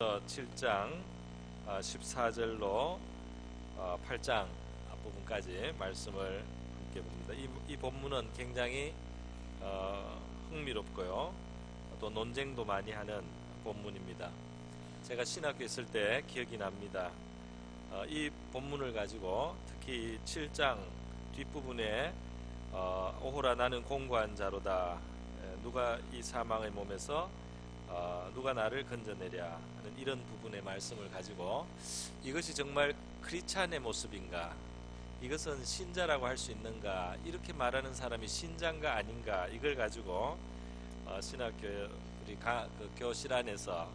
7장 14절로 8장 앞부분까지 말씀을 함께 봅니다. 이 본문은 굉장히 흥미롭고요, 또 논쟁도 많이 하는 본문입니다. 제가 신학교 있을 때 기억이 납니다. 이 본문을 가지고 특히 7장 뒷부분에 오호라 나는 공고한 자로다, 누가 이 사망의 몸에서 누가 나를 건져내랴 하는 이런 부분의 말씀을 가지고 이것이 정말 크리스찬의 모습인가, 이것은 신자라고 할 수 있는가, 이렇게 말하는 사람이 신자인가 아닌가, 이걸 가지고 신학교 우리 그 교실 안에서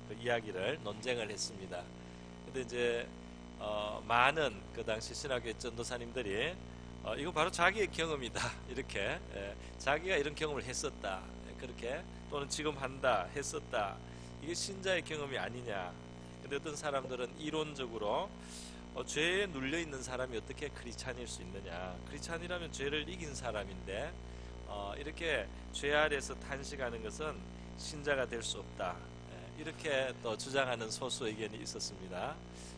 그 이야기를 논쟁을 했습니다. 근데 이제 많은 그 당시 신학교 전도사님들이 이거 바로 자기의 경험이다, 이렇게 자기가 이런 경험을 했었다, 그렇게, 또는 지금 한다, 했었다, 이게 신자의 경험이 아니냐. 근데 어떤 사람들은 이론적으로 죄에 눌려있는 사람이 어떻게 크리스찬일 수 있느냐, 크리스찬이라면 죄를 이긴 사람인데 이렇게 죄 아래에서 탄식하는 것은 신자가 될 수 없다, 이렇게 또 주장하는 소수 의견이 있었습니다.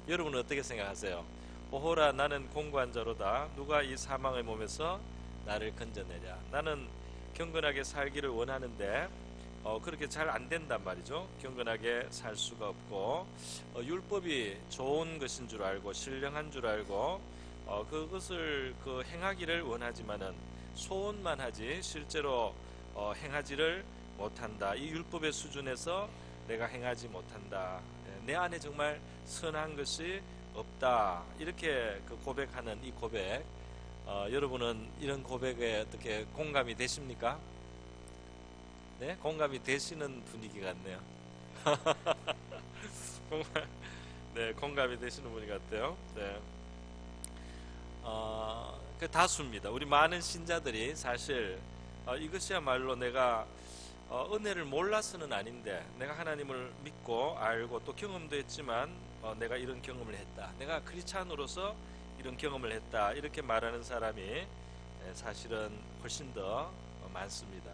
여러분은 어떻게 생각하세요? 오호라 나는 공고한 자로다, 누가 이 사망의 몸에서 나를 건져내랴. 나는 경건하게 살기를 원하는데 그렇게 잘 안 된단 말이죠. 경건하게 살 수가 없고 율법이 좋은 것인 줄 알고 신령한 줄 알고 그것을 행하기를 원하지만은 소원만 하지 실제로 행하지를 못한다. 이 율법의 수준에서 내가 행하지 못한다. 내 안에 정말 선한 것이 없다. 이렇게 고백하는 이 고백, 여러분은 이런 고백에 어떻게 공감이 되십니까? 네, 공감이 되시는 분위기 같네요. 네, 공감이 되시는 분위 같아요. 네, 그 다수입니다. 우리 많은 신자들이 사실 이것이야말로 내가 은혜를 몰라서는 아닌데, 내가 하나님을 믿고 알고 또 경험도 했지만 내가 이런 경험을 했다, 내가 크리스찬으로서 이런 경험을 했다, 이렇게 말하는 사람이 사실은 훨씬 더 많습니다.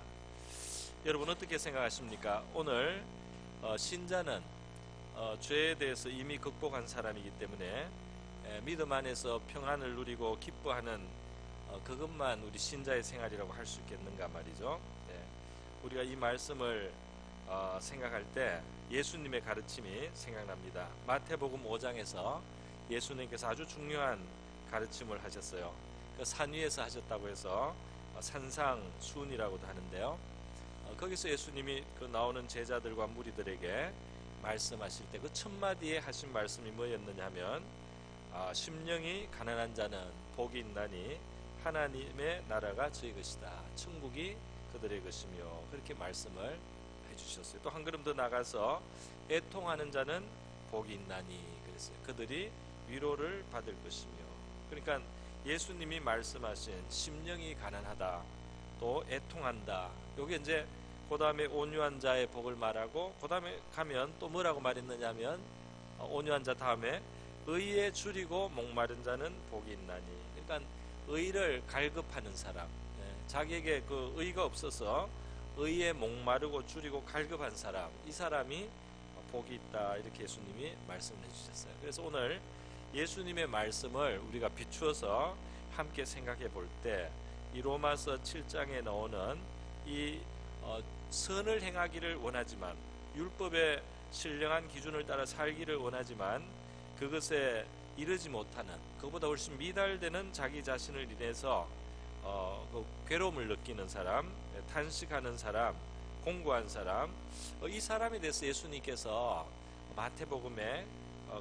여러분 어떻게 생각하십니까? 오늘 신자는 죄에 대해서 이미 극복한 사람이기 때문에 믿음 안에서 평안을 누리고 기뻐하는 그것만 우리 신자의 생활이라고 할 수 있겠는가 말이죠. 우리가 이 말씀을 생각할 때 예수님의 가르침이 생각납니다. 마태복음 5장에서 예수님께서 아주 중요한 가르침을 하셨어요. 그 산 위에서 하셨다고 해서 산상수훈이라고도 하는데요. 거기서 예수님이 그 나오는 제자들과 무리들에게 말씀하실 때 그 첫 마디에 하신 말씀이 뭐였느냐 하면 심령이 가난한 자는 복이 있나니 하나님의 나라가 저희 것이다, 천국이 그들의 것이며, 그렇게 말씀을 해주셨어요. 또 한 걸음 더 나가서 애통하는 자는 복이 있나니 그랬어요. 그들이 위로를 받을 것이며. 그러니까 예수님이 말씀하신 심령이 가난하다, 또 애통한다, 요게 이제 그 다음에 온유한 자의 복을 말하고, 그 다음에 가면 또 뭐라고 말했느냐 하면 온유한 자 다음에 의에 줄이고 목마른 자는 복이 있나니. 그러니까 의를 갈급하는 사람, 자기에게 그 의가 없어서 의에 목마르고 줄이고 갈급한 사람, 이 사람이 복이 있다, 이렇게 예수님이 말씀을 해주셨어요. 그래서 오늘 예수님의 말씀을 우리가 비추어서 함께 생각해 볼 때, 이 로마서 7장에 나오는 이 선을 행하기를 원하지만, 율법의 신령한 기준을 따라 살기를 원하지만 그것에 이르지 못하는, 그보다 훨씬 미달되는 자기 자신을 인해서 그 괴로움을 느끼는 사람, 탄식하는 사람, 공고한 사람, 이 사람에 대해서 예수님께서 마태복음에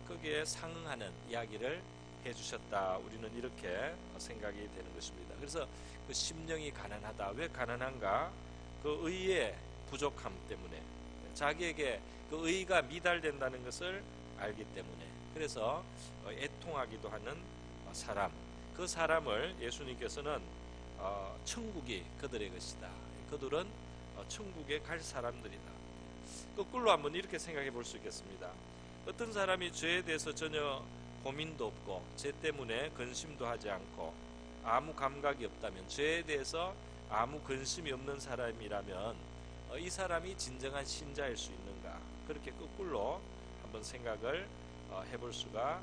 거기에 상응하는 이야기를 해주셨다, 우리는 이렇게 생각이 되는 것입니다. 그래서 그 심령이 가난하다, 왜 가난한가? 그 의의 부족함 때문에, 자기에게 그 의가 미달된다는 것을 알기 때문에, 그래서 애통하기도 하는 사람, 그 사람을 예수님께서는 천국이 그들의 것이다, 그들은 천국에 갈 사람들이다. 거꾸로 한번 이렇게 생각해 볼 수 있겠습니다. 어떤 사람이 죄에 대해서 전혀 고민도 없고 죄 때문에 근심도 하지 않고 아무 감각이 없다면, 죄에 대해서 아무 근심이 없는 사람이라면 이 사람이 진정한 신자일 수 있는가? 그렇게 거꾸로 한번 생각을 해볼 수가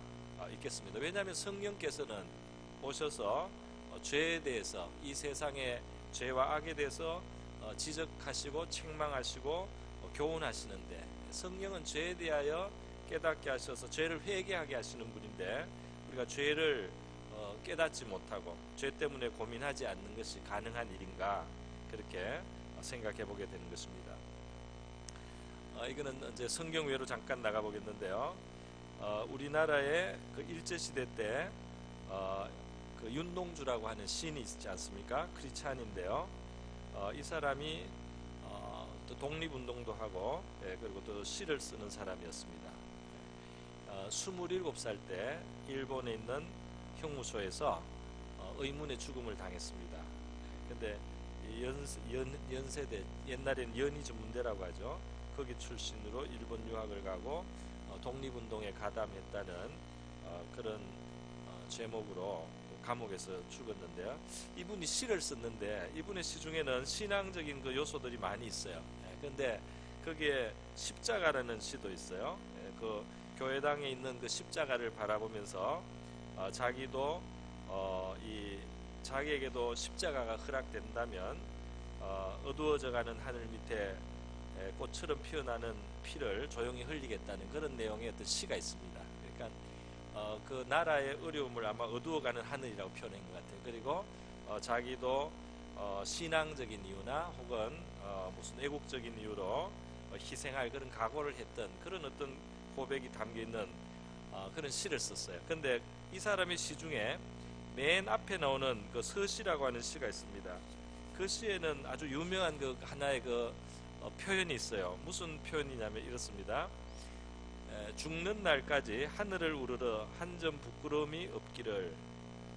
있겠습니다. 왜냐하면 성령께서는 오셔서 죄에 대해서, 이 세상의 죄와 악에 대해서 지적하시고 책망하시고 교훈하시는데, 성령은 죄에 대하여 깨닫게 하셔서 죄를 회개하게 하시는 분인데, 우리가 죄를 깨닫지 못하고 죄 때문에 고민하지 않는 것이 가능한 일인가, 그렇게 생각해 보게 되는 것입니다. 이거는 이제 성경 외로 잠깐 나가 보겠는데요. 우리나라의 그 일제시대 때 그 윤동주라고 하는 시인이 있지 않습니까? 크리스찬인데요. 이 사람이 또 독립운동도 하고, 그리고 또 시를 쓰는 사람이었습니다. 27살 때 일본에 있는 형무소에서 의문의 죽음을 당했습니다. 근데 연세대, 옛날에는 연희 전문대라고 하죠. 거기 출신으로 일본 유학을 가고 독립운동에 가담했다는 그런 제목으로 감옥에서 죽었는데요. 이분이 시를 썼는데, 이분의 시 중에는 신앙적인 그 요소들이 많이 있어요. 그런데 거기에 십자가라는 시도 있어요. 그 교회당에 있는 그 십자가를 바라보면서 자기도 자기에게도 십자가가 허락된다면 어두워져가는 하늘 밑에 꽃처럼 피어나는 피를 조용히 흘리겠다는 그런 내용의 어떤 시가 있습니다. 그러니까 그 나라의 어려움을 아마 어두워가는 하늘이라고 표현한 것 같아요. 그리고 자기도 신앙적인 이유나 혹은 무슨 애국적인 이유로 희생할 그런 각오를 했던 그런 어떤 고백이 담겨있는 그런 시를 썼어요. 근데 이 사람의 시 중에 맨 앞에 나오는 그 서시라고 하는 시가 있습니다. 그 시에는 아주 유명한 그 하나의 그 표현이 있어요. 무슨 표현이냐면 이렇습니다. 죽는 날까지 하늘을 우러러 한 점 부끄러움이 없기를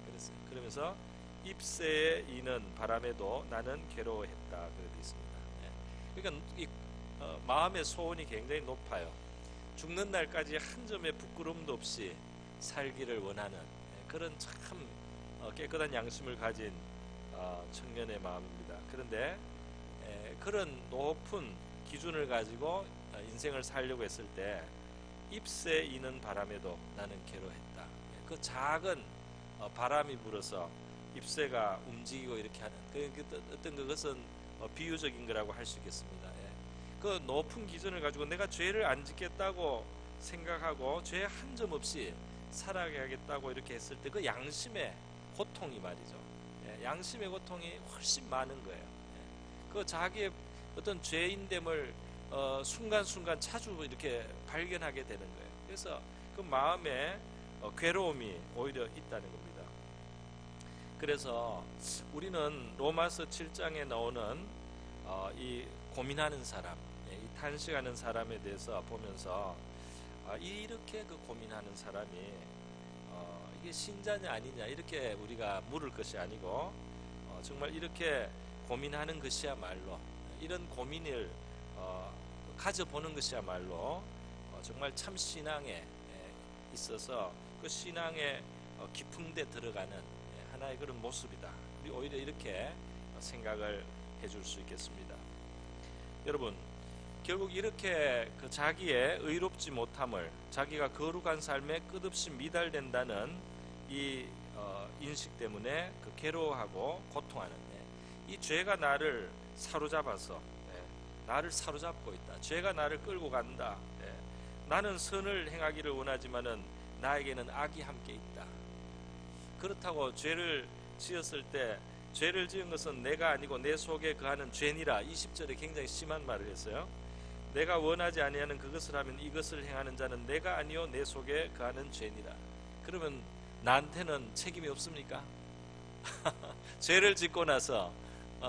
그랬어요. 그러면서 잎새에 이는 바람에도 나는 괴로워했다, 그렇게 있습니다. 그러니까 이 마음의 소원이 굉장히 높아요. 죽는 날까지 한 점의 부끄러움도 없이 살기를 원하는 그런 참 깨끗한 양심을 가진 청년의 마음입니다. 그런데 그런 높은 기준을 가지고 인생을 살려고 했을 때 잎새 이는 바람에도 나는 괴로워했다. 그 작은 바람이 불어서 잎새가 움직이고 이렇게 하는 어떤 그것은 비유적인 거라고 할 수 있겠습니다. 그 높은 기준을 가지고 내가 죄를 안 짓겠다고 생각하고 죄 한 점 없이 살아가겠다고 이렇게 했을 때 그 양심의 고통이 말이죠. 양심의 고통이 훨씬 많은 거예요. 그 자기의 어떤 죄인됨을 순간순간 자주 이렇게 발견하게 되는 거예요. 그래서 그 마음에 괴로움이 오히려 있다는 겁니다. 그래서 우리는 로마서 7장에 나오는 이 고민하는 사람, 이 탄식하는 사람에 대해서 보면서 이렇게 그 고민하는 사람이 이게 신자냐 아니냐 이렇게 우리가 물을 것이 아니고 정말 이렇게 고민하는 것이야말로, 이런 고민을 가져보는 것이야말로 정말 참 신앙에 있어서 그 신앙의 깊은 데 들어가는 하나의 그런 모습이다. 우리 오히려 이렇게 생각을 해줄 수 있겠습니다. 여러분, 결국 이렇게 그 자기의 의롭지 못함을, 자기가 거룩한 삶에 끝없이 미달된다는 이 인식 때문에 그 괴로워하고 고통하는데, 이 죄가 나를 사로잡아서 나를 사로잡고 있다. 죄가 나를 끌고 간다. 나는 선을 행하기를 원하지만은 나에게는 악이 함께 있다. 그렇다고 죄를 지었을 때 죄를 지은 것은 내가 아니고 내 속에 거하는 죄니라. 20절에 굉장히 심한 말을 했어요. 내가 원하지 아니하는 그것을 하면 이것을 행하는 자는 내가 아니요 내 속에 거하는 죄니라. 그러면 나한테는 책임이 없습니까? 죄를 짓고 나서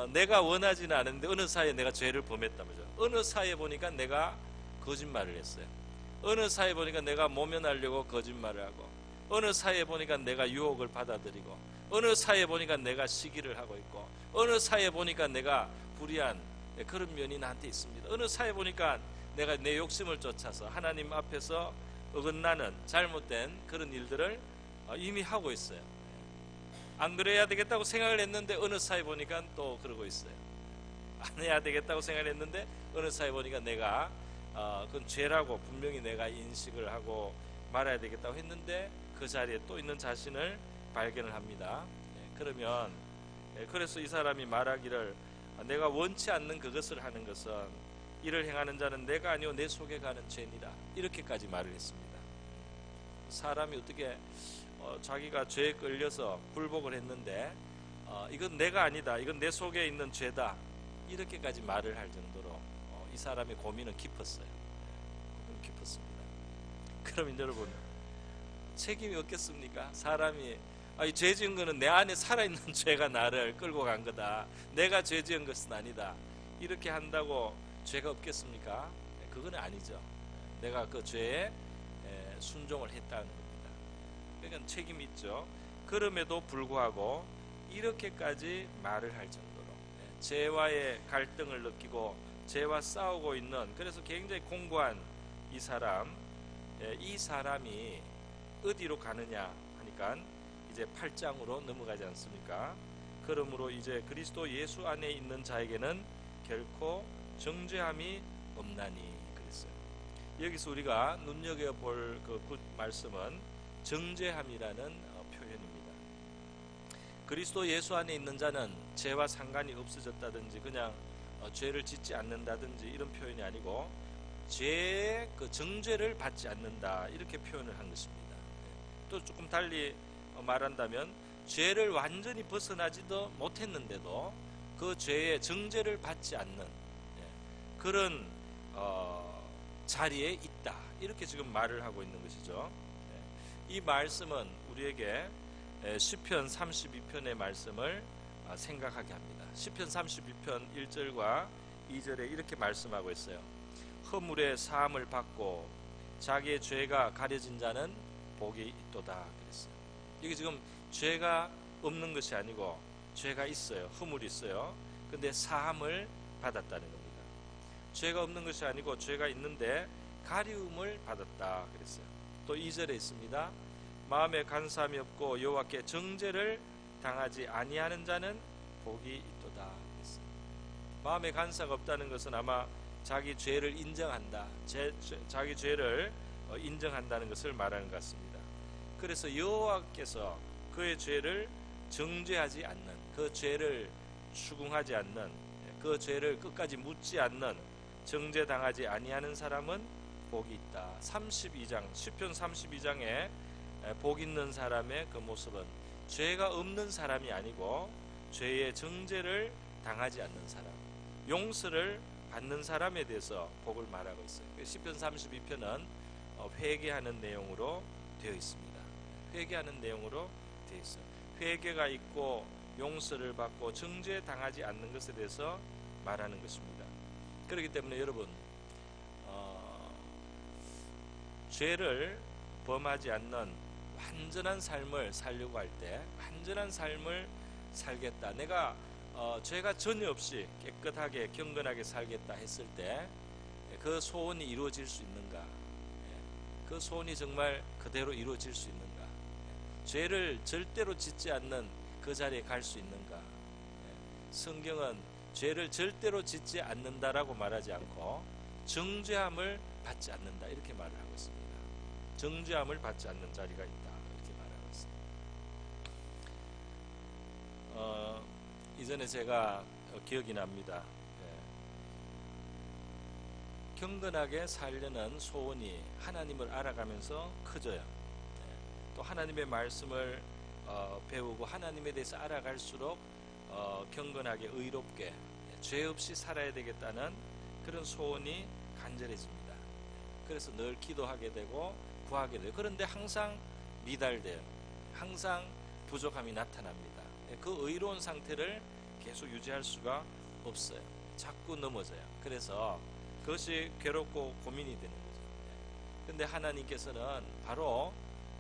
내가 원하지는 않은데 어느 사이에 내가 죄를 범했다면서, 어느 사이에 보니까 내가 거짓말을 했어요. 어느 사이에 보니까 내가 모면하려고 거짓말을 하고, 어느 사이에 보니까 내가 유혹을 받아들이고, 어느 사이에 보니까 내가 시기를 하고 있고, 어느 사이에 보니까 내가 불의한 그런 면이 나한테 있습니다. 어느 사이에 보니까 내가 내 욕심을 쫓아서 하나님 앞에서 어긋나는 잘못된 그런 일들을 이미 하고 있어요. 안 그래야 되겠다고 생각을 했는데 어느 사이에 보니까 또 그러고 있어요. 안 해야 되겠다고 생각을 했는데 어느 사이에 보니까 내가 그건 죄라고 분명히 내가 인식을 하고 말아야 되겠다고 했는데 그 자리에 또 있는 자신을 발견을 합니다. 그러면 그래서 이 사람이 말하기를 내가 원치 않는 그것을 하는 것은 이를 행하는 자는 내가 아니오 내 속에 가는 죄니라 이렇게까지 말을 했습니다. 사람이 어떻게 자기가 죄에 끌려서 굴복을 했는데 이건 내가 아니다, 이건 내 속에 있는 죄다 이렇게까지 말을 할 정도로 이 사람의 고민은 깊었어요. 깊었습니다. 그러면 여러분 책임이 없겠습니까? 사람이 죄 지은 거는 내 안에 살아있는 죄가 나를 끌고 간 거다, 내가 죄 지은 것은 아니다 이렇게 한다고 죄가 없겠습니까? 그건 아니죠. 내가 그 죄에 순종을 했다는 겁니다. 그러니까 책임이 있죠. 그럼에도 불구하고 이렇게까지 말을 할 정도로 죄와의 갈등을 느끼고 죄와 싸우고 있는, 그래서 굉장히 공고한 이 사람, 이 사람이 어디로 가느냐 하니까 이제 8장으로 넘어가지 않습니까? 그러므로 이제 그리스도 예수 안에 있는 자에게는 결코 정죄함이 없나니 그랬어요. 여기서 우리가 눈여겨볼 그 말씀은 정죄함이라는 표현입니다. 그리스도 예수 안에 있는 자는 죄와 상관이 없어졌다든지 그냥 죄를 짓지 않는다든지 이런 표현이 아니고 죄의 그 정죄를 받지 않는다 이렇게 표현을 한 것입니다. 또 조금 달리 말한다면 죄를 완전히 벗어나지도 못했는데도 그 죄의 정죄를 받지 않는 그런 자리에 있다 이렇게 지금 말을 하고 있는 것이죠. 이 말씀은 우리에게 시편 32편의 말씀을 생각하게 합니다. 시편 32편 1절과 2절에 이렇게 말씀하고 있어요. 허물의 사함을 받고 자기의 죄가 가려진 자는 복이 있도다 그랬어요. 이게 지금 죄가 없는 것이 아니고 죄가 있어요. 허물이 있어요. 근데 사함을 받았다는 겁니다. 죄가 없는 것이 아니고 죄가 있는데 가리움을 받았다 그랬어요. 또 2절에 있습니다. 마음에 간사함이 없고 여호와께 정죄를 당하지 아니하는 자는 복이 있도다 그랬어요. 마음에 간사가 없다는 것은 아마 자기 죄를 인정한다, 자기 죄를 인정한다는 것을 말하는 것 같습니다. 그래서 여호와께서 그의 죄를 정죄하지 않는, 그 죄를 추궁하지 않는, 그 죄를 끝까지 묻지 않는, 정죄당하지 아니하는 사람은 복이 있다. 32장 시편 32장에 복 있는 사람의 그 모습은 죄가 없는 사람이 아니고 죄의 정죄를 당하지 않는 사람, 용서를 받는 사람에 대해서 복을 말하고 있어요. 시편 32편은 회개하는 내용으로 되어 있습니다. 회개하는 내용으로 되어 있어요. 회개가 있고 용서를 받고 정죄 당하지 않는 것에 대해서 말하는 것입니다. 그렇기 때문에 여러분 죄를 범하지 않는 완전한 삶을 살려고 할 때, 완전한 삶을 살겠다, 내가 죄가 전혀 없이 깨끗하게 경건하게 살겠다 했을 때 그 소원이 이루어질 수 있는가? 그 소원이 정말 그대로 이루어질 수 있는가? 죄를 절대로 짓지 않는 그 자리에 갈 수 있는가? 성경은 죄를 절대로 짓지 않는다라고 말하지 않고 정죄함을 받지 않는다 이렇게 말을 하고 있습니다. 정죄함을 받지 않는 자리가 있다 이렇게 말하고 있습니다. 이전에 제가 기억이 납니다. 경건하게 살려는 소원이 하나님을 알아가면서 커져요. 또 하나님의 말씀을 배우고 하나님에 대해서 알아갈수록 경건하게 의롭게 죄 없이 살아야 되겠다는 그런 소원이 간절해집니다. 그래서 늘 기도하게 되고 구하게 돼요. 그런데 항상 미달돼요. 항상 부족함이 나타납니다. 그 의로운 상태를 계속 유지할 수가 없어요. 자꾸 넘어져요. 그래서 그것이 괴롭고 고민이 되는 거죠. 그런데 하나님께서는 바로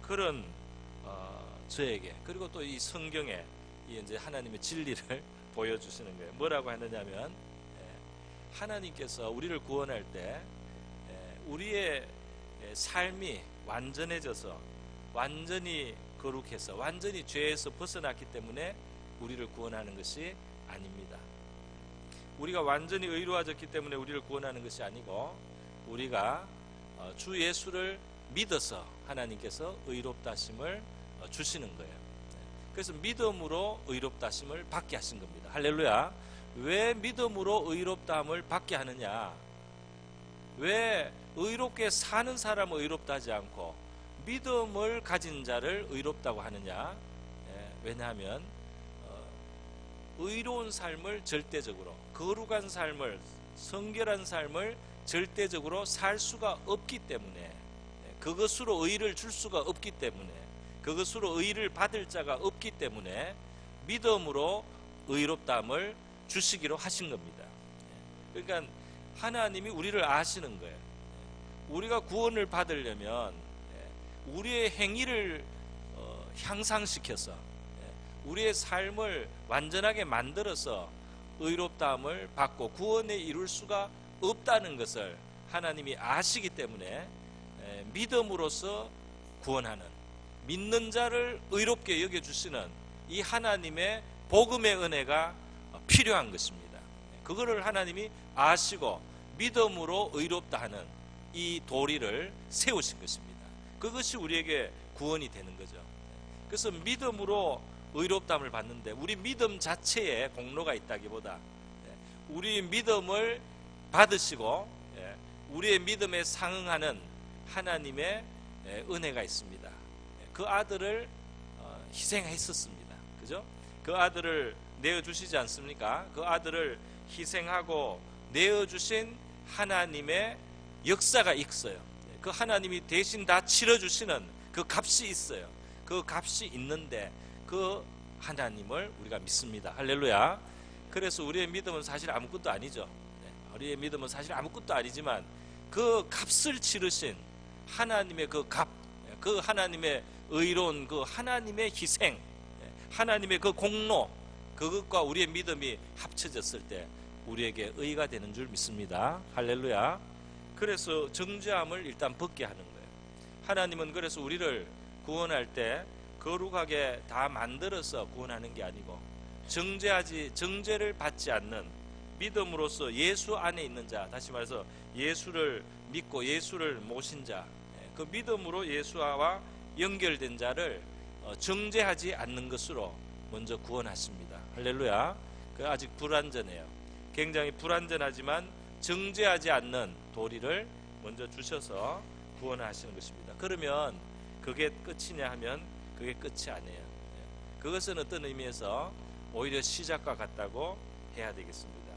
그런 저에게, 그리고 또 이 성경에 이제 하나님의 진리를 보여주시는 거예요. 뭐라고 하느냐면 하나님께서 우리를 구원할 때 우리의 삶이 완전해져서 완전히 거룩해서 완전히 죄에서 벗어났기 때문에 우리를 구원하는 것이 아닙니다. 우리가 완전히 의로워졌기 때문에 우리를 구원하는 것이 아니고 우리가 주 예수를 믿어서 하나님께서 의롭다 하심을 주시는 거예요. 그래서 믿음으로 의롭다 하심을 받게 하신 겁니다. 할렐루야. 왜 믿음으로 의롭다함을 받게 하느냐? 왜 의롭게 사는 사람을 의롭다 하지 않고 믿음을 가진 자를 의롭다고 하느냐? 왜냐하면 의로운 삶을 절대적으로, 거룩한 삶을, 성결한 삶을 절대적으로 살 수가 없기 때문에, 그것으로 의를 줄 수가 없기 때문에, 그것으로 의를 받을 자가 없기 때문에 믿음으로 의롭다함을 주시기로 하신 겁니다. 그러니까 하나님이 우리를 아시는 거예요. 우리가 구원을 받으려면 우리의 행위를 향상시켜서 우리의 삶을 완전하게 만들어서 의롭다함을 받고 구원에 이룰 수가 없다는 것을 하나님이 아시기 때문에 믿음으로써 구원하는, 믿는 자를 의롭게 여겨주시는 이 하나님의 복음의 은혜가 필요한 것입니다. 그거를 하나님이 아시고 믿음으로 의롭다 하는 이 도리를 세우신 것입니다. 그것이 우리에게 구원이 되는 거죠. 그래서 믿음으로 의롭다함을 받는데 우리 믿음 자체에 공로가 있다기보다 우리 믿음을 받으시고 우리의 믿음에 상응하는 하나님의 은혜가 있습니다. 그 아들을 희생했었습니다. 그죠? 그 아들을 내어주시지 않습니까? 그 아들을 희생하고 내어주신 하나님의 역사가 있어요. 그 하나님이 대신 다 치러주시는 그 값이 있어요. 그 값이 있는데 그 하나님을 우리가 믿습니다. 할렐루야. 그래서 우리의 믿음은 사실 아무것도 아니죠. 우리의 믿음은 사실 아무것도 아니지만 그 값을 치르신 하나님의 그 값, 그 하나님의 의로운 그 하나님의 희생, 하나님의 그 공로, 그것과 우리의 믿음이 합쳐졌을 때 우리에게 의가 되는 줄 믿습니다. 할렐루야. 그래서 정죄함을 일단 벗게 하는 거예요. 하나님은 그래서 우리를 구원할 때 거룩하게 다 만들어서 구원하는 게 아니고 정죄를 받지 않는 믿음으로써 예수 안에 있는 자, 다시 말해서 예수를 믿고 예수를 모신 자, 그 믿음으로 예수와 연결된 자를 정죄하지 않는 것으로 먼저 구원하십니다. 할렐루야. 그 아직 불완전해요. 굉장히 불완전하지만 정죄하지 않는 도리를 먼저 주셔서 구원하시는 것입니다. 그러면 그게 끝이냐 하면 그게 끝이 아니에요. 그것은 어떤 의미에서 오히려 시작과 같다고 해야 되겠습니다.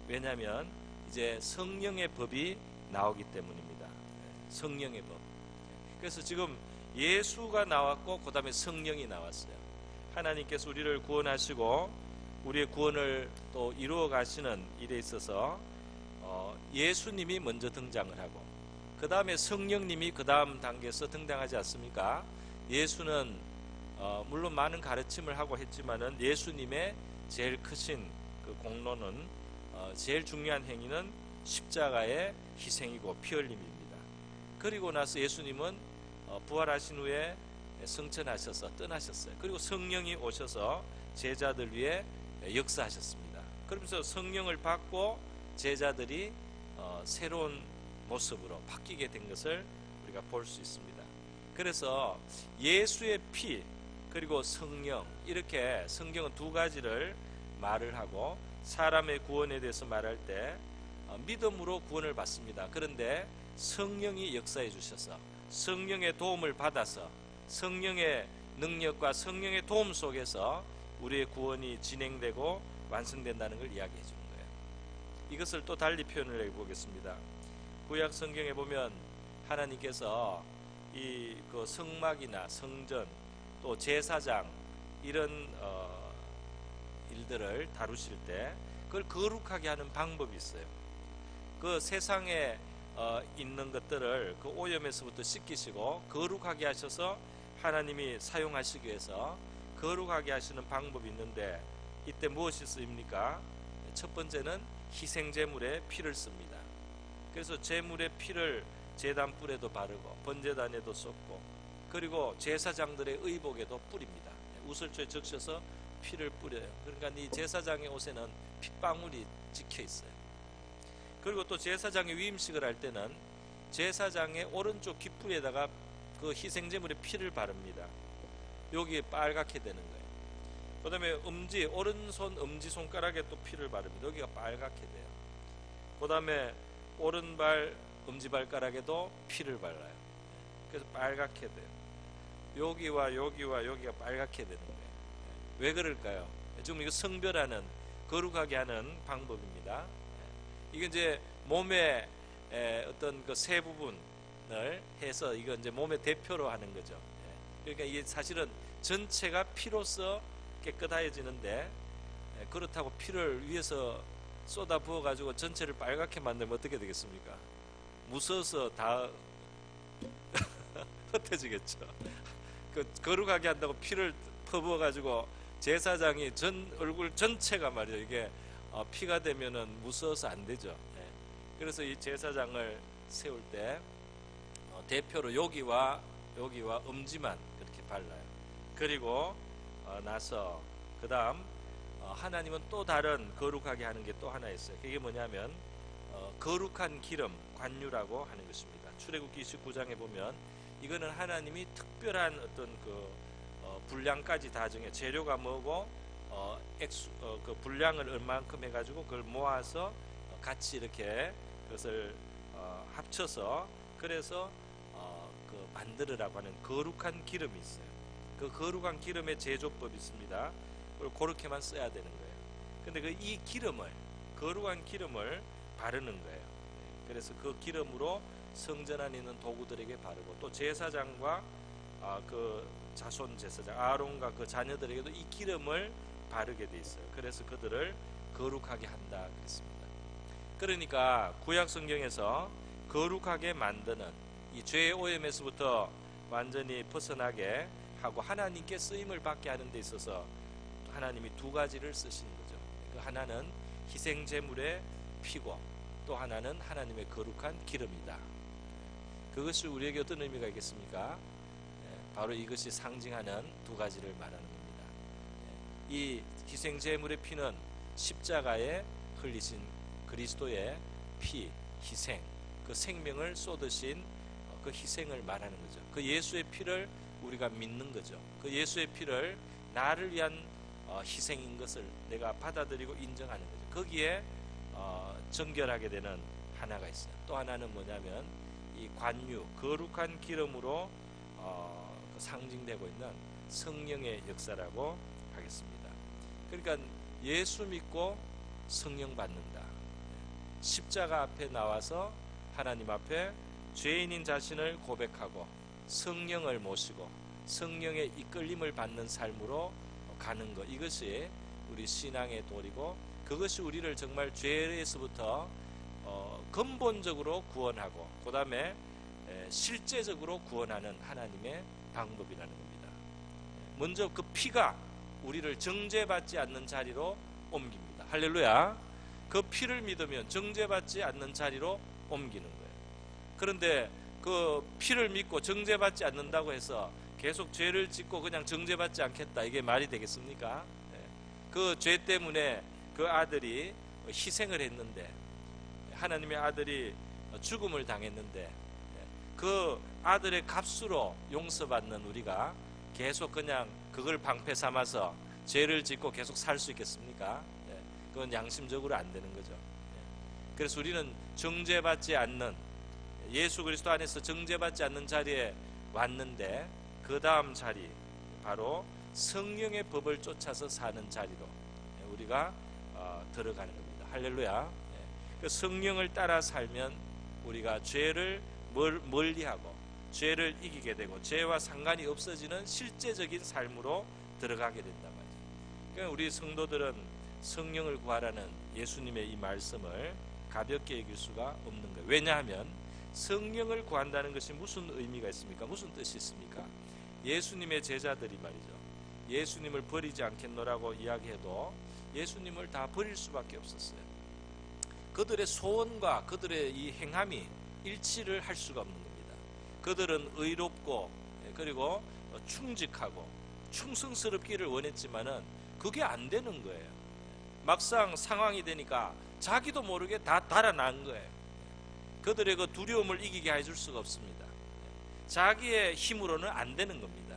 왜냐하면 이제 성령의 법이 나오기 때문입니다. 성령의 법. 그래서 지금 예수가 나왔고 그 다음에 성령이 나왔어요. 하나님께서 우리를 구원하시고 우리의 구원을 또 이루어 가시는 일에 있어서 예수님이 먼저 등장을 하고 그 다음에 성령님이 그 다음 단계에서 등장하지 않습니까? 예수는 물론 많은 가르침을 하고 했지만은 예수님의 제일 크신 그 공로는 제일 중요한 행위는 십자가의 희생이고 피 흘림입니다. 그리고 나서 예수님은 부활하신 후에 승천하셔서 떠나셨어요. 그리고 성령이 오셔서 제자들 위해 역사하셨습니다. 그러면서 성령을 받고 제자들이 새로운 모습으로 바뀌게 된 것을 우리가 볼 수 있습니다. 그래서 예수의 피 그리고 성령, 이렇게 성경은 두 가지를 말을 하고 사람의 구원에 대해서 말할 때 믿음으로 구원을 받습니다. 그런데 성령이 역사해 주셔서 성령의 도움을 받아서 성령의 능력과 성령의 도움 속에서 우리의 구원이 진행되고 완성된다는 걸 이야기해 주는 거예요. 이것을 또 달리 표현을 해보겠습니다. 구약 성경에 보면 하나님께서 이 그 성막이나 성전 또 제사장 이런 일들을 다루실 때 그걸 거룩하게 하는 방법이 있어요. 그 세상에 있는 것들을 그 오염에서부터 씻기시고 거룩하게 하셔서 하나님이 사용하시기 위해서 거룩하게 하시는 방법이 있는데 이때 무엇이 쓰입니까? 첫 번째는 희생제물에 피를 씁니다. 그래서 제물의 피를 제단불에도 바르고 번제단에도 쏟고 그리고 제사장들의 의복에도 뿌립니다. 우슬초에 적셔서 피를 뿌려요. 그러니까 이 제사장의 옷에는 핏방울이 찍혀 있어요. 그리고 또 제사장의 위임식을 할 때는 제사장의 오른쪽 귓불에다가 그 희생제물의 피를 바릅니다. 여기에 빨갛게 되는 거예요. 그 다음에 오른손 엄지손가락에 또 피를 바릅니다. 여기가 빨갛게 돼요. 그 다음에 오른발 엄지발가락에도 피를 발라요. 그래서 빨갛게 돼요. 여기와 여기가 빨갛게 되는 거예요. 왜 그럴까요? 지금 이거 성별하는, 거룩하게 하는 방법입니다. 이게 이제 몸의 어떤 그 세 부분을 해서 이거 이제 몸의 대표로 하는 거죠. 그러니까 이게 사실은 전체가 피로서 깨끗해지는데, 그렇다고 피를 위에서 쏟아 부어 가지고 전체를 빨갛게 만들면 어떻게 되겠습니까? 무서워서 다 흩어지겠죠. 그 거룩하게 한다고 피를 퍼부어 가지고 제사장이 전 얼굴 전체가 말이죠, 이게 피가 되면은 무서워서 안 되죠. 그래서 이 제사장을 세울 때 대표로 여기와 엄지만 그렇게 발라요. 그리고 나서 그 다음 하나님은 또 다른 거룩하게 하는 게 또 하나 있어요. 그게 뭐냐면 거룩한 기름, 관유라고 하는 것입니다. 출애굽기 29장에 보면 이거는 하나님이 특별한 어떤 그 분량까지 다 정해, 재료가 뭐고 그 분량을 얼만큼 해가지고 그걸 모아서 같이 이렇게 그것을 합쳐서 그래서 그 만들으라고 하는 거룩한 기름이 있어요. 그 거룩한 기름의 제조법이 있습니다. 그걸 그렇게만 써야 되는 거예요. 근데 이 기름을, 거룩한 기름을 바르는 거예요. 그래서 그 기름으로 성전 안에 있는 도구들에게 바르고, 또 제사장과 그 자손 제사장 아론과 그 자녀들에게도 이 기름을 바르게 돼 있어요. 그래서 그들을 거룩하게 한다 그랬습니다. 그러니까 구약 성경에서 거룩하게 만드는 이 죄의 오염에서부터 완전히 벗어나게 하고 하나님께 쓰임을 받게 하는 데 있어서 하나님이 두 가지를 쓰시는 거죠. 그 하나는 희생 제물의 피고, 또 하나는 하나님의 거룩한 기름이다. 그것이 우리에게 어떤 의미가 있겠습니까? 바로 이것이 상징하는 두 가지를 말하는 겁니다. 이 희생 제물의 피는 십자가에 흘리신 그리스도의 피, 희생, 그 생명을 쏟으신 그 희생을 말하는 거죠. 그 예수의 피를 우리가 믿는 거죠. 그 예수의 피를 나를 위한 희생인 것을 내가 받아들이고 인정하는 거죠. 거기에 정결하게 되는 하나가 있어요. 또 하나는 뭐냐면 이 관유, 거룩한 기름으로 상징되고 있는 성령의 역사라고 하겠습니다. 그러니까 예수 믿고 성령 받는다. 십자가 앞에 나와서 하나님 앞에 죄인인 자신을 고백하고 성령을 모시고 성령의 이끌림을 받는 삶으로 가는 것, 이것이 우리 신앙의 도리고, 그것이 우리를 정말 죄에서부터 근본적으로 구원하고 그 다음에 실제적으로 구원하는 하나님의 방법이라는 겁니다. 먼저 그 피가 우리를 정죄받지 않는 자리로 옮깁니다. 할렐루야. 그 피를 믿으면 정죄받지 않는 자리로 옮기는 거예요. 그런데 그 피를 믿고 정죄받지 않는다고 해서 계속 죄를 짓고 그냥 정죄받지 않겠다, 이게 말이 되겠습니까? 그 죄 때문에 그 아들이 희생을 했는데, 하나님의 아들이 죽음을 당했는데, 그 아들의 값으로 용서받는 우리가 계속 그냥 그걸 방패 삼아서 죄를 짓고 계속 살 수 있겠습니까? 그건 양심적으로 안 되는 거죠. 그래서 우리는 정죄받지 않는, 예수 그리스도 안에서 정죄받지 않는 자리에 왔는데, 그 다음 자리, 바로 성령의 법을 쫓아서 사는 자리로 우리가 들어가는 겁니다. 할렐루야. 그 성령을 따라 살면 우리가 죄를 멀리하고 죄를 이기게 되고 죄와 상관이 없어지는 실제적인 삶으로 들어가게 된단 말이죠. 그러니까 우리 성도들은 성령을 구하라는 예수님의 이 말씀을 가볍게 여길 수가 없는 거예요. 왜냐하면 성령을 구한다는 것이 무슨 의미가 있습니까? 무슨 뜻이 있습니까? 예수님의 제자들이 말이죠, 예수님을 버리지 않겠노라고 이야기해도 예수님을 다 버릴 수밖에 없었어요. 그들의 소원과 그들의 이 행함이 일치를 할 수가 없는 겁니다. 그들은 의롭고 그리고 충직하고 충성스럽기를 원했지만은 그게 안 되는 거예요. 막상 상황이 되니까 자기도 모르게 다 달아난 거예요. 그들의 그 두려움을 이기게 해줄 수가 없습니다. 자기의 힘으로는 안 되는 겁니다.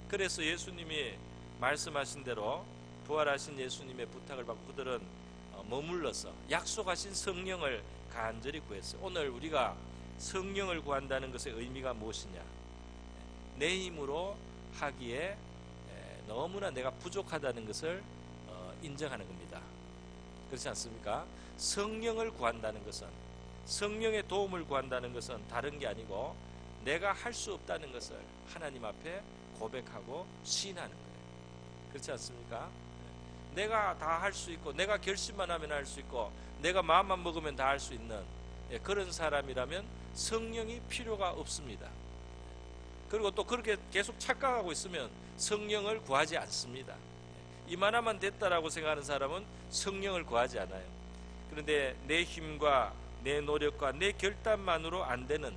그래서 예수님이 말씀하신 대로 부활하신 예수님의 부탁을 받고 그들은 머물러서 약속하신 성령을 간절히 구했어요. 오늘 우리가 성령을 구한다는 것의 의미가 무엇이냐? 내 힘으로 하기에 너무나 내가 부족하다는 것을 인정하는 겁니다. 그렇지 않습니까? 성령을 구한다는 것은, 성령의 도움을 구한다는 것은 다른 게 아니고 내가 할 수 없다는 것을 하나님 앞에 고백하고 시인하는 거예요. 그렇지 않습니까? 내가 다 할 수 있고 내가 결심만 하면 할 수 있고 내가 마음만 먹으면 다 할 수 있는 그런 사람이라면 성령이 필요가 없습니다. 그리고 또 그렇게 계속 착각하고 있으면 성령을 구하지 않습니다. 이만하면 됐다라고 생각하는 사람은 성령을 구하지 않아요. 그런데 내 힘과 내 노력과 내 결단만으로 안 되는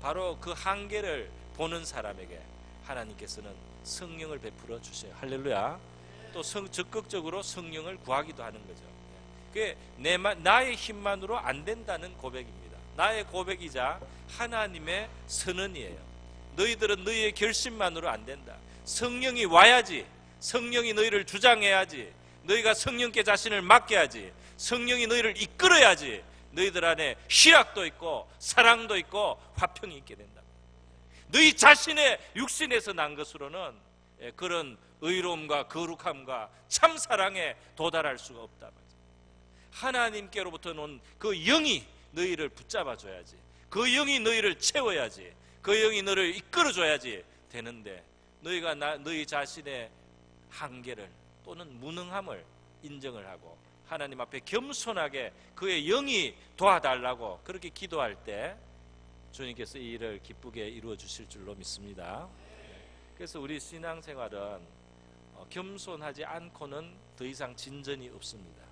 바로 그 한계를 보는 사람에게 하나님께서는 성령을 베풀어 주셔요. 할렐루야. 또 적극적으로 성령을 구하기도 하는 거죠. 그게 나의 힘만으로 안 된다는 고백입니다. 나의 고백이자 하나님의 선언이에요. 너희들은 너희의 결심만으로 안 된다. 성령이 와야지. 성령이 너희를 주장해야지. 너희가 성령께 자신을 맡겨야지. 성령이 너희를 이끌어야지. 너희들 안에 희락도 있고 사랑도 있고 화평이 있게 된다. 너희 자신의 육신에서 난 것으로는 그런 의로움과 거룩함과 참사랑에 도달할 수가 없다. 하나님께로부터 온 그 영이 너희를 붙잡아줘야지. 그 영이 너희를 채워야지. 그 영이 너를 이끌어줘야지 되는데 너희가 너희 자신의 한계를 또는 무능함을 인정을 하고 하나님 앞에 겸손하게 그의 영이 도와달라고 그렇게 기도할 때 주님께서 이 일을 기쁘게 이루어 주실 줄로 믿습니다. 그래서 우리 신앙생활은 겸손하지 않고는 더 이상 진전이 없습니다.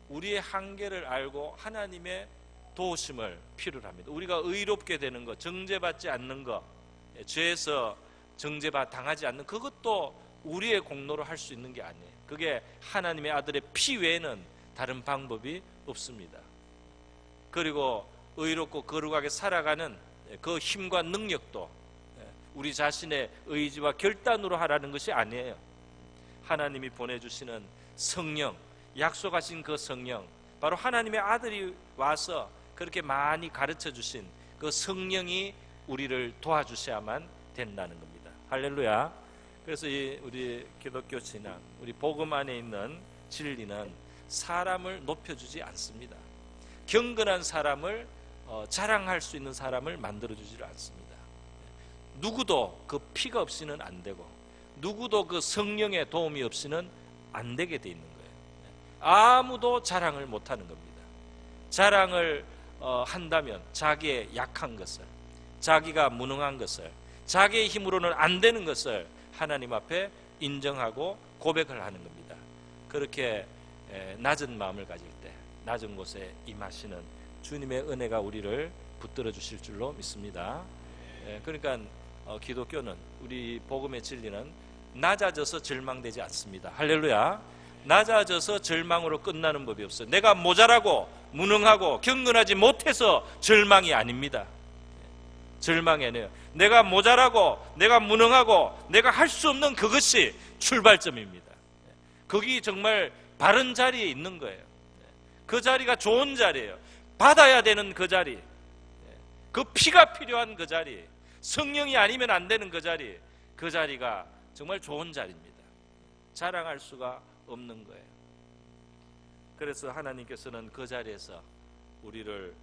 우리의 한계를 알고 하나님의 도우심을 필요로 합니다. 우리가 의롭게 되는 것, 정죄받지 않는 것, 죄에서 정죄당하지 않는 그것도 우리의 공로로 할 수 있는 게 아니에요. 그게 하나님의 아들의 피 외에는 다른 방법이 없습니다. 그리고 의롭고 거룩하게 살아가는 그 힘과 능력도 우리 자신의 의지와 결단으로 하라는 것이 아니에요. 하나님이 보내주시는 성령, 약속하신 그 성령, 바로 하나님의 아들이 와서 그렇게 많이 가르쳐 주신 그 성령이 우리를 도와주셔야만 된다는 겁니다. 할렐루야. 그래서 우리 기독교 신앙, 우리 복음 안에 있는 진리는 사람을 높여주지 않습니다. 경건한 사람을 자랑할 수 있는 사람을 만들어주지 않습니다. 누구도 그 피가 없이는 안 되고 누구도 그 성령의 도움이 없이는 안 되게 돼 있는 거예요. 아무도 자랑을 못하는 겁니다. 자랑을 한다면 자기의 약한 것을, 자기가 무능한 것을, 자기의 힘으로는 안 되는 것을 하나님 앞에 인정하고 고백을 하는 겁니다. 그렇게 낮은 마음을 가질 때 낮은 곳에 임하시는 주님의 은혜가 우리를 붙들어 주실 줄로 믿습니다. 그러니까 기독교는, 우리 복음의 진리는 낮아져서 절망되지 않습니다. 할렐루야. 낮아져서 절망으로 끝나는 법이 없어요. 내가 모자라고 무능하고 경건하지 못해서 절망이 아닙니다. 절망이 아니에요. 내가 모자라고 내가 무능하고 내가 할 수 없는 그것이 출발점입니다. 거기 정말 바른 자리에 있는 거예요. 그 자리가 좋은 자리예요. 받아야 되는 그 자리, 그 피가 필요한 그 자리, 성령이 아니면 안 되는 그 자리, 그 자리가 정말 좋은 자리입니다. 자랑할 수가 없는 거예요. 그래서 하나님께서는 그 자리에서 우리를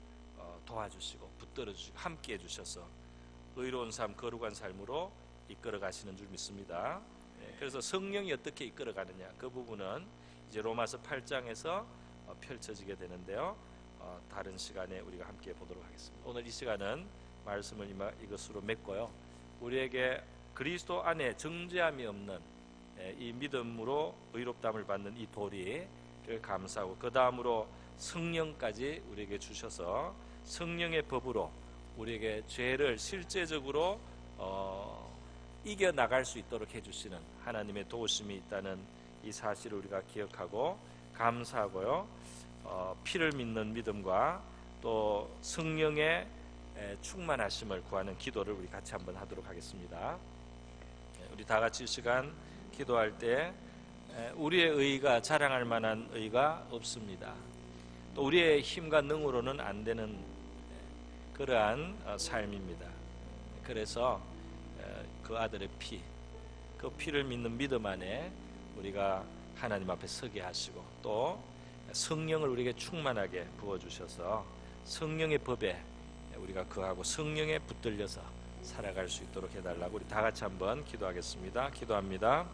도와주시고 붙들어 주시고 함께 해주셔서 의로운 삶, 거룩한 삶으로 이끌어 가시는 줄 믿습니다. 그래서 성령이 어떻게 이끌어 가느냐, 그 부분은 이제 로마서 8장에서 펼쳐지게 되는데요. 다른 시간에 우리가 함께 보도록 하겠습니다. 오늘 이 시간은 말씀을 이것으로 맺고요. 우리에게 그리스도 안에 정죄함이 없는 이 믿음으로 의롭다함을 받는 이 도리를 감사하고, 그 다음으로 성령까지 우리에게 주셔서 성령의 법으로 우리에게 죄를 실제적으로 이겨나갈 수 있도록 해주시는 하나님의 도우심이 있다는 이 사실을 우리가 기억하고 감사하고요. 피를 믿는 믿음과 또 성령의 충만하심을 구하는 기도를 우리 같이 한번 하도록 하겠습니다. 우리 다 같이 이 시간 기도할 때 우리의 의가 자랑할 만한 의가 없습니다. 또 우리의 힘과 능으로는 안 되는 그러한 삶입니다. 그래서 그 아들의 피, 그 피를 믿는 믿음 안에 우리가 하나님 앞에 서게 하시고 또 성령을 우리에게 충만하게 부어주셔서 성령의 법에 우리가 거하고 성령에 붙들려서 살아갈 수 있도록 해달라고 우리 다 같이 한번 기도하겠습니다. 기도합니다.